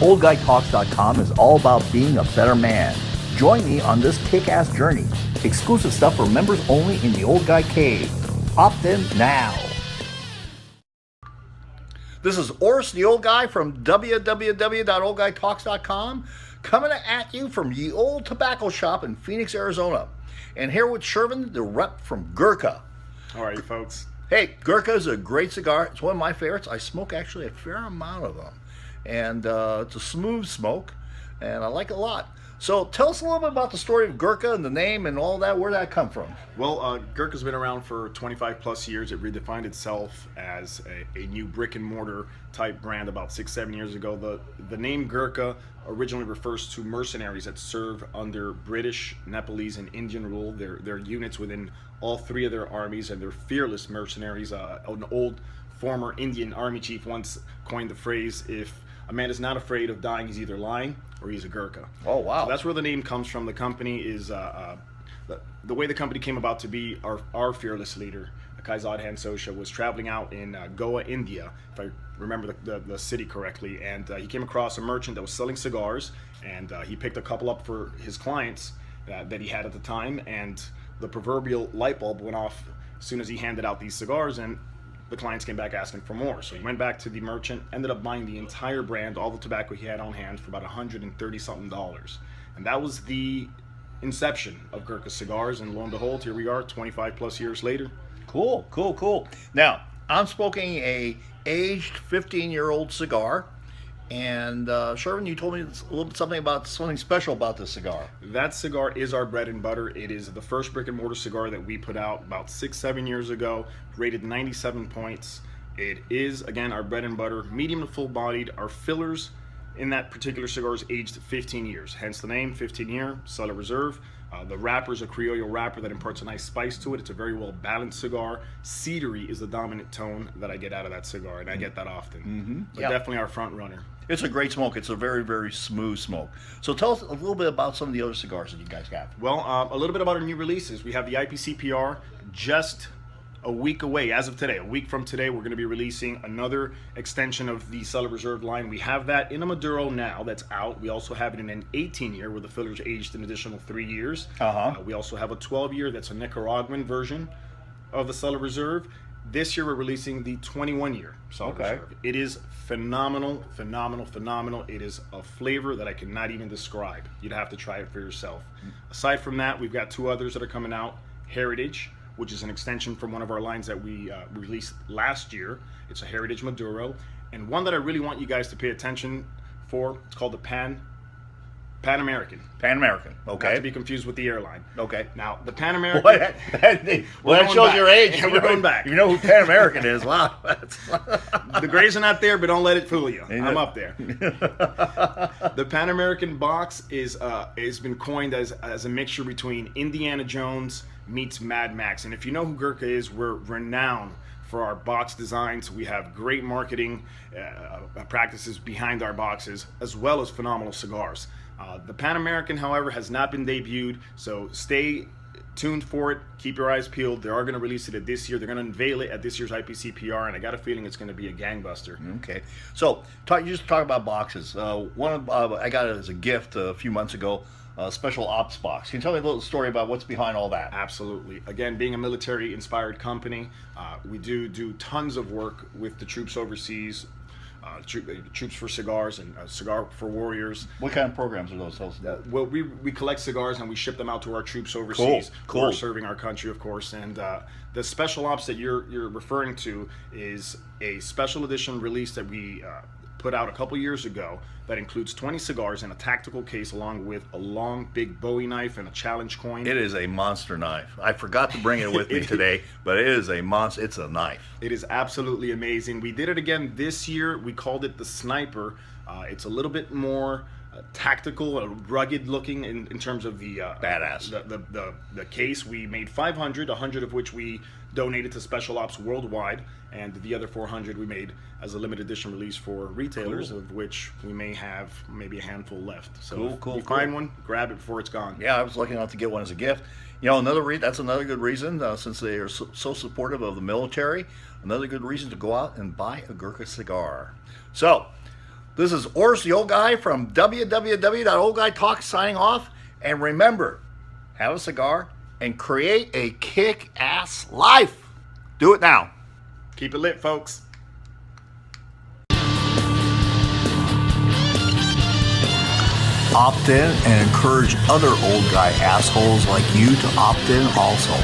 OldGuyTalks.com is all about being a better man. Join me on this kick-ass journey. Exclusive stuff for members only in the Old Guy Cave. Opt in now. This is Oris, the Old Guy from www.oldguytalks.com, coming at you from Ye Old Tobacco Shop in Phoenix, Arizona. And here with Shervin, the rep from Gurkha. All right, folks. Hey, Gurkha is a great cigar. It's one of my favorites. I smoke actually a fair amount of them. And it's a smooth smoke, and I like it a lot. So tell us a little bit about the story of Gurkha and the name and all that. Where'd that come from? Well, Gurkha's been around for 25 plus years. It redefined itself as a new brick and mortar type brand about 6-7 years ago. The name Gurkha originally refers to mercenaries that serve under British, Nepalese, and Indian rule. They're units within all three of their armies, and they're fearless mercenaries. An old former Indian army chief once coined the phrase, if a man is not afraid of dying, he's either lying or he's a Gurkha. Oh, wow. So that's where the name comes from. The company is, the way the company came about to be, our fearless leader, Kaizadhan Sosha, was traveling out in Goa, India, if I remember the city correctly, and he came across a merchant that was selling cigars, and he picked a couple up for his clients that he had at the time, and the proverbial light bulb went off as soon as he handed out these cigars, and the clients came back asking for more. So he went back to the merchant, ended up buying the entire brand, all the tobacco he had on hand, for about $130-something. And that was the inception of Gurkha Cigars, and lo and behold, here we are 25 plus years later. Cool. Now, I'm smoking a aged 15-year-old cigar, and Shervin, you told me a little bit something special about this cigar. That cigar is our bread and butter. It is the first brick and mortar cigar that we put out about 6-7 years ago, rated 97 points. It is, again, our bread and butter, medium to full bodied. Our fillers in that particular cigar is aged 15 years, hence the name, 15-year, Cellar Reserve. The wrapper is a Criollo wrapper that imparts a nice spice to it. It's a very well balanced cigar. Cedary is the dominant tone that I get out of that cigar, and I get that often. Mm-hmm. But definitely our front runner. It's a great smoke. It's a very, very smooth smoke. So tell us a little bit about some of the other cigars that you guys got. Well, a little bit about our new releases. We have the IPCPR just a week away. As of today, a week from today, we're going to be releasing another extension of the Cellar Reserve line. We have that in a Maduro now that's out. We also have it in an 18-year where the filler's aged an additional 3 years. We also have a 12-year that's a Nicaraguan version of the Cellar Reserve. This year we're releasing the 21-year Cellar Reserve. It is phenomenal. It is a flavor that I cannot even describe. You'd have to try it for yourself. Aside from that, we've got two others that are coming out. Heritage, which is an extension from one of our lines that we released last year. It's a Heritage Maduro. And one that I really want you guys to pay attention for, it's called the Pan American. Pan American, okay. Not to be confused with the airline. Okay. Now, the Pan American... that shows your age. We're going back. You know who Pan American is. Wow. The grays are not there, but don't let it fool you. I'm up there. The Pan American box has been coined as a mixture between Indiana Jones meets Mad Max. And if you know who Gurkha is, we're renowned for our box designs. We have great marketing practices behind our boxes, as well as phenomenal cigars. The Pan American, however, has not been debuted, so stay tuned for it. Keep your eyes peeled. They are going to release it this year. They're going to unveil it at this year's IPCPR, and I got a feeling it's going to be a gangbuster. Okay. So, you just talk about boxes. I got it as a gift a few months ago. Special ops box. Can you tell me a little story about what's behind all that? Absolutely. Again, being a military-inspired company, we do tons of work with the troops overseas, troops for cigars and cigar for warriors. What kind of programs are those? Well, we collect cigars and we ship them out to our troops overseas. Cool. Who are serving our country, of course. And the special ops that you're referring to is a special edition release that we put out a couple years ago that includes 20 cigars in a tactical case, along with a long, big Bowie knife and a challenge coin. It is a monster knife. I forgot to bring it with me today, but it is a monster. It's a knife. It is absolutely amazing. We did it again this year. We called it the Sniper. It's a little bit more tactical, rugged looking in terms of the badass. The case. We made 500, 100 of which we donated to Special Ops worldwide, and the other 400 we made as a limited edition release for retailers, of which we may have maybe a handful left. So if you find one, grab it before it's gone. Yeah, I was lucky enough to get one as a gift. You know, that's another good reason, since they are so supportive of the military, another good reason to go out and buy a Gurkha cigar. So, This is Ors, the old guy from www.oldguytalk signing off. And remember, have a cigar and create a kick-ass life. Do it now. Keep it lit, folks. Opt in and encourage other old guy assholes like you to opt in also.